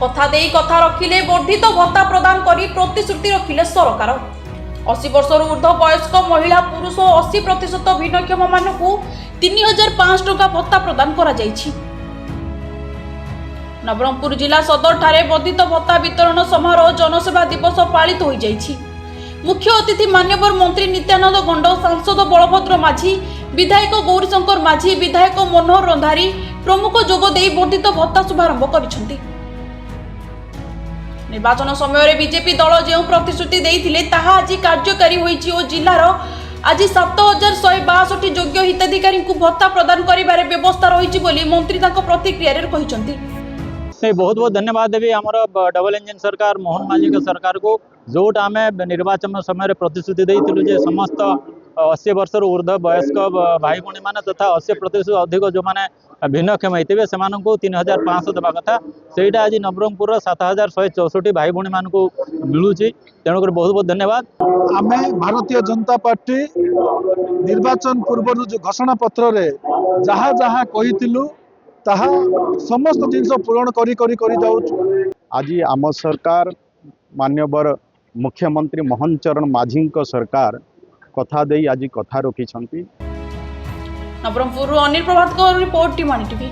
कथा देई कथा रखिले वर्धित भत्ता प्रदान करी प्रतिश्रुति रखिले सरकार 80 वर्ष ऊर्ध्व वयस्क महिला पुरुष और 80% भिन्नक्षम मानकू 3500 टंका भत्ता प्रदान करा जायछि। नवरंगपुर जिला सदर ठारे वर्धित भत्ता वितरण समारोह जनसेवा दिवस पालित हो जायछि। मुख्य अतिथि मान्यवर मंत्री नित्यानंद गंड, सांसद बलभद्र माझी, विधायक गौरीशंकर माझी, विधायक मनोहर रंधारी प्रमुख जोग देई वर्धित भत्ता शुभारंभ करिसेंति। निर्वाचन समय बीजेपी दल जो प्रतिश्रुति देइथिले ताहा आज कार्यकारी होईछि ओ जिल्लार आज 7162 योग्य हिताधिकारी को भत्ता प्रदान करिबारे व्यवस्था रहिछि बोली मंत्री ताको प्रतिक्रिया रे कहिसेंति। बहुत बहुत धन्यवाद देवी आमर डबल इंजन सरकार मोहन माझी के सरकार को जोटा आम निर्वाचन समय प्रतिश्रुति देइथिलु जे समस्त 80 वर्ष ऊर्ध्व वयस्क भाई भौणी मैंने तथा 80% अधिक जो मैंने भिन्नक्षम होते से 3500 देवा कथा से आज नवरंगपुर 7164 भाई भौणी मान मिलूँ। तेणुक बहुत बहुत धन्यवाद। आम भारतीय जनता पार्टी निर्वाचन पूर्व जो घोषणा पत्र रे जहाँ जहाँ कही ताहा समस्त जिनस पूरण करी जाऊँ। आज आम सरकार मान्यवर मुख्यमंत्री मोहन चरण माझी सरकार कथा देई आज कथा रखी। नवरंगपुर अनिल प्रभात रिपोर्ट टीम टीवी।